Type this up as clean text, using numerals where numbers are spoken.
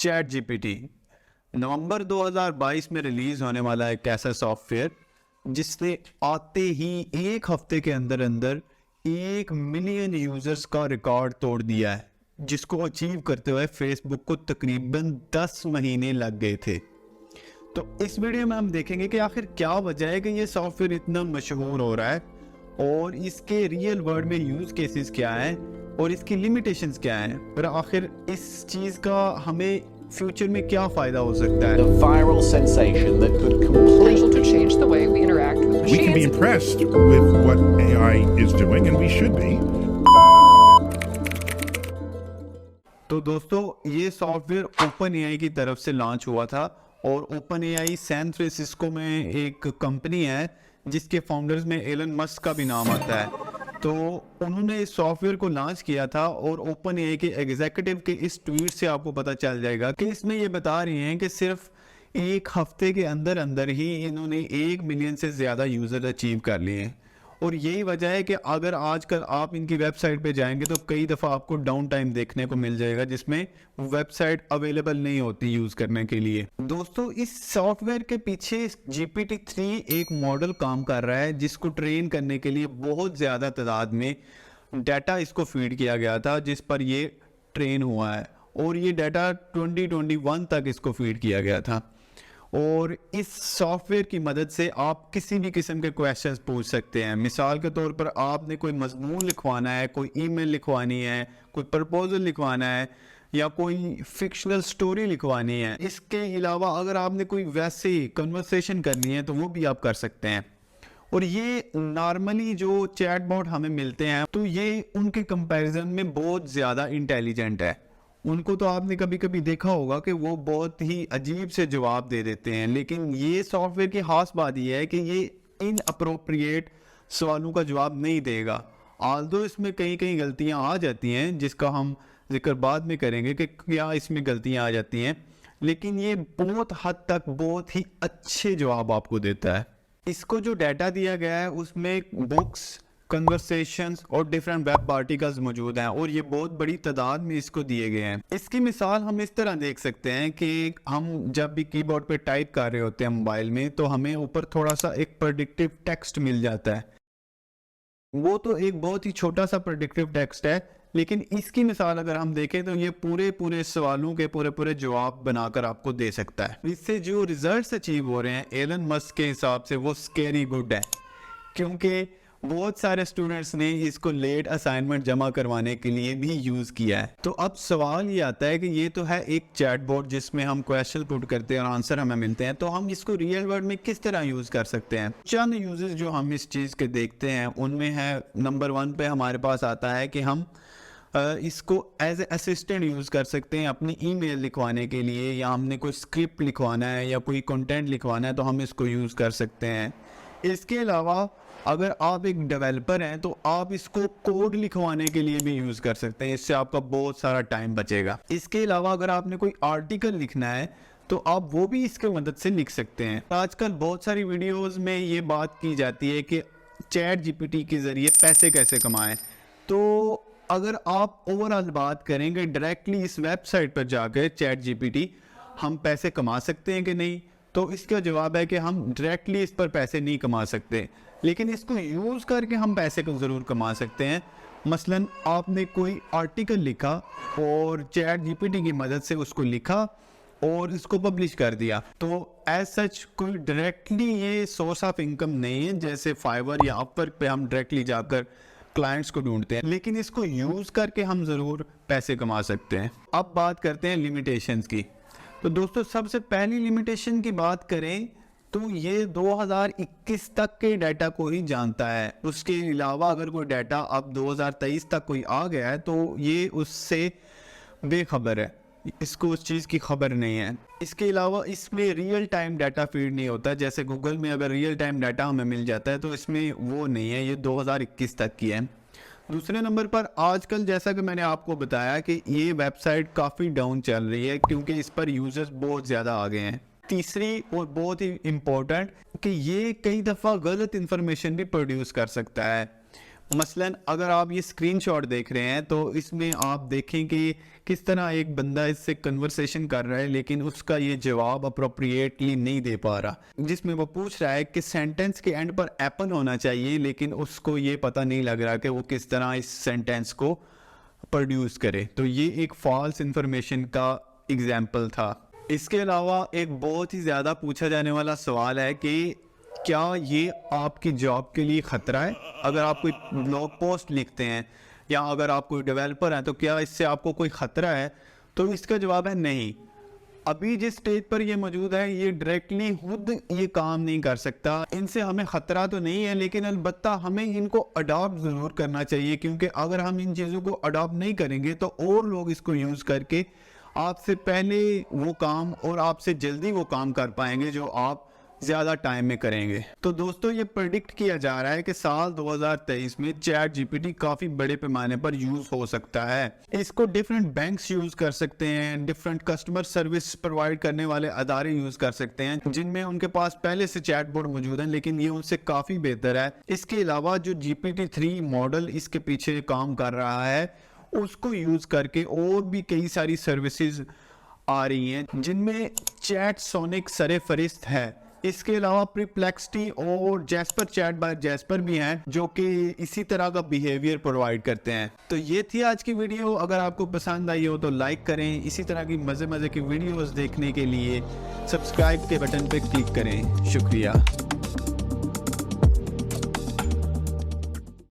Chat GPT नवंबर 2022 में release होने वाला एक ऐसा सॉफ्टवेयर जिसने आते ही एक हफ्ते के अंदर अंदर 1 मिलियन यूजर्स का रिकॉर्ड तोड़ दिया है, जिसको अचीव करते हुए फेसबुक को तकरीबन 10 महीने लग गए थे। तो इस वीडियो में हम देखेंगे कि आखिर क्या वजह है कि ये सॉफ्टवेयर इतना मशहूर हो रहा है और इसके रियल वर्ल्ड में यूज केसेस क्या हैं और इसकी लिमिटेशंस क्या हैं, और आखिर इस चीज का हमें फ्यूचर में क्या फायदा हो सकता है। A viral sensation that could completely potential to change the way we interact with machines. We can be impressed with what AI is doing, and we should be. तो दोस्तों, ये सॉफ्टवेयर ओपन एआई की तरफ से launch हुआ था और open AI San Francisco में एक कंपनी है जिसके फाउंडर्स में एलन मस्क का भी नाम आता है। तो उन्होंने इस सॉफ्टवेयर को लॉन्च किया था और ओपन एआई के एग्जीक्यूटिव के इस ट्वीट से आपको पता चल जाएगा कि इसमें ये बता रहे हैं कि सिर्फ एक हफ्ते के अंदर अंदर ही इन्होंने 1 मिलियन से ज़्यादा यूज़र अचीव कर लिए हैं। और यही वजह है कि अगर आजकल आप इनकी वेबसाइट पे जाएंगे तो कई दफ़ा आपको डाउन टाइम देखने को मिल जाएगा जिसमें वेबसाइट अवेलेबल नहीं होती यूज़ करने के लिए। दोस्तों, इस सॉफ्टवेयर के पीछे GPT-3 एक मॉडल काम कर रहा है जिसको ट्रेन करने के लिए बहुत ज़्यादा तादाद में डाटा इसको फीड किया गया था, जिस पर ये ट्रेन हुआ है और ये डाटा 2021 तक इसको फीड किया गया था। और इस सॉफ्टवेयर की मदद से आप किसी भी किस्म के क्वेश्चंस पूछ सकते हैं। मिसाल के तौर पर आपने कोई मजमून लिखवाना है, कोई ईमेल लिखवानी है, कोई प्रपोजल लिखवाना है या कोई फिक्शनल स्टोरी लिखवानी है। इसके अलावा अगर आपने कोई वैसे कन्वर्सेशन करनी है तो वो भी आप कर सकते हैं। और ये नॉर्मली जो चैटबॉट हमें मिलते हैं तो ये उनके कंपैरिजन में बहुत ज़्यादा इंटेलिजेंट है। उनको तो आपने कभी कभी देखा होगा कि वो बहुत ही अजीब से जवाब दे देते हैं, लेकिन ये सॉफ्टवेयर की खास बात यह है कि ये इन अप्रोप्रिएट सवालों का जवाब नहीं देगा। आल्दो इसमें कई कई गलतियां आ जाती हैं जिसका हम जिक्र बाद में करेंगे कि क्या इसमें गलतियां आ जाती हैं, लेकिन ये बहुत हद तक बहुत ही अच्छे जवाब आपको देता है। इसको जो डाटा दिया गया है उसमें बुक्स, कन्वर्सेशंस और डिफरेंट वेब पार्टिकल्स मौजूद हैं और ये बहुत बड़ी तादाद में इसको दिए गए हैं। इसकी मिसाल हम इस तरह देख सकते हैं कि हम जब भी कीबोर्ड पे टाइप कर रहे होते हैं मोबाइल में तो हमें ऊपर थोड़ा सा एक प्रेडिक्टिव टेक्स्ट मिल जाता है। वो तो एक बहुत ही छोटा सा प्रेडिक्टिव टेक्स्ट है, लेकिन इसकी मिसाल अगर हम देखें तो ये पूरे सवालों के पूरे जवाब बनाकर आपको दे सकता है। इससे जो रिजल्ट्स अचीव हो रहे हैं एलन मस्क के हिसाब से वो स्कैरी गुड है, क्योंकि बहुत सारे स्टूडेंट्स ने इसको लेट असाइनमेंट जमा करवाने के लिए भी यूज़ किया है। तो अब सवाल ये आता है कि ये तो है एक चैटबॉट जिसमें हम क्वेश्चन पुट करते हैं और आंसर हमें मिलते हैं, तो हम इसको रियल वर्ल्ड में किस तरह यूज़ कर सकते हैं। चंद यूजेस जो हम इस चीज़ के देखते हैं उनमें है, नंबर 1 पे हमारे पास आता है कि हम इसको एज ए असिस्टेंट यूज़ कर सकते हैं अपनी ईमेल लिखवाने के लिए, या हमने कोई स्क्रिप्ट लिखवाना है या कोई कंटेंट लिखवाना है तो हम इसको यूज़ कर सकते हैं। इसके अलावा अगर आप एक डेवलपर हैं तो आप इसको कोड लिखवाने के लिए भी यूज़ कर सकते हैं, इससे आपका बहुत सारा टाइम बचेगा। इसके अलावा अगर आपने कोई आर्टिकल लिखना है तो आप वो भी इसके मदद से लिख सकते हैं। आजकल बहुत सारी वीडियोस में ये बात की जाती है कि चैट जीपीटी के ज़रिए पैसे कैसे कमाएं। तो अगर आप ओवरऑल बात करेंगे डायरेक्टली इस वेबसाइट पर जाकर चैट जीपीटी हम पैसे कमा सकते हैं कि नहीं, तो इसका जवाब है कि हम डायरेक्टली इस पर पैसे नहीं कमा सकते, लेकिन इसको यूज़ करके हम पैसे को ज़रूर कमा सकते हैं। मसलन आपने कोई आर्टिकल लिखा और चैट जीपीटी की मदद से उसको लिखा और इसको पब्लिश कर दिया, तो एज सच कोई डायरेक्टली ये सोर्स ऑफ इनकम नहीं है जैसे फाइवर या अपवर्क पे हम डायरेक्टली जाकर क्लाइंट्स को ढूंढते हैं, लेकिन इसको यूज़ करके हम ज़रूर पैसे कमा सकते हैं। अब बात करते हैं लिमिटेशंस की। तो दोस्तों, सबसे पहली लिमिटेशन की बात करें तो ये 2021 तक के डाटा को ही जानता है। उसके अलावा अगर कोई डाटा अब 2023 तक कोई आ गया है तो ये उससे बेखबर है, इसको उस चीज़ की खबर नहीं है। इसके अलावा इसमें रियल टाइम डाटा फीड नहीं होता, जैसे गूगल में अगर रियल टाइम डाटा हमें मिल जाता है तो इसमें वो नहीं है, ये 2021 तक की है। दूसरे नंबर पर आजकल जैसा कि मैंने आपको बताया कि ये वेबसाइट काफ़ी डाउन चल रही है क्योंकि इस पर यूज़र्स बहुत ज़्यादा आ गए हैं। तीसरी और बहुत ही इम्पोर्टेंट कि ये कई दफ़ा गलत इन्फॉर्मेशन भी प्रोड्यूस कर सकता है। मसलन अगर आप ये स्क्रीनशॉट देख रहे हैं तो इसमें आप देखें कि किस तरह एक बंदा इससे कन्वर्सेशन कर रहा है लेकिन उसका ये जवाब अप्रोप्रिएटली नहीं दे पा रहा, जिसमें वो पूछ रहा है कि सेंटेंस के एंड पर एप्पल होना चाहिए लेकिन उसको ये पता नहीं लग रहा कि वो किस तरह इस सेंटेंस को प्रोड्यूस करे। तो ये एक फॉल्स इंफॉर्मेशन का एग्जाम्पल था। इसके अलावा एक बहुत ही ज़्यादा पूछा जाने वाला सवाल है कि क्या ये आपकी जॉब के लिए ख़तरा है? अगर आप कोई ब्लॉग पोस्ट लिखते हैं या अगर आप कोई डेवलपर हैं तो क्या इससे आपको कोई ख़तरा है? तो इसका जवाब है नहीं। अभी जिस स्टेज पर ये मौजूद है ये डायरेक्टली खुद ये काम नहीं कर सकता, इनसे हमें ख़तरा तो नहीं है लेकिन अलबत्ता हमें इनको अडॉप्ट ज़रूर करना चाहिए, क्योंकि अगर हम इन चीज़ों को अडॉप्ट नहीं करेंगे तो और लोग इसको यूज़ करके आपसे पहले वो काम और आपसे जल्दी वो काम कर पाएंगे जो आप ज़्यादा टाइम में करेंगे। तो दोस्तों ये प्रेडिक्ट किया जा रहा है कि साल 2023 में चैट जीपीटी काफ़ी बड़े पैमाने पर यूज़ हो सकता है। इसको डिफरेंट बैंक्स यूज़ कर सकते हैं, डिफरेंट कस्टमर सर्विस प्रोवाइड करने वाले अदारे यूज़ कर सकते हैं जिनमें उनके पास पहले से चैटबॉट मौजूद है लेकिन ये उनसे काफ़ी बेहतर है। इसके अलावा जो GPT-3 मॉडल इसके पीछे काम कर रहा है उसको यूज़ करके और भी कई सारी सर्विसेज आ रही हैं जिनमें चैट सोनिक सरे फरिस्त है। इसके अलावा परप्लेक्सिटी और जैस्पर चैट बाय जैस्पर भी हैं जो कि इसी तरह का बिहेवियर प्रोवाइड करते हैं। तो ये थी आज की वीडियो। अगर आपको पसंद आई हो तो लाइक करें। इसी तरह की मज़े की वीडियोस देखने के लिए सब्सक्राइब के बटन पर क्लिक करें। शुक्रिया।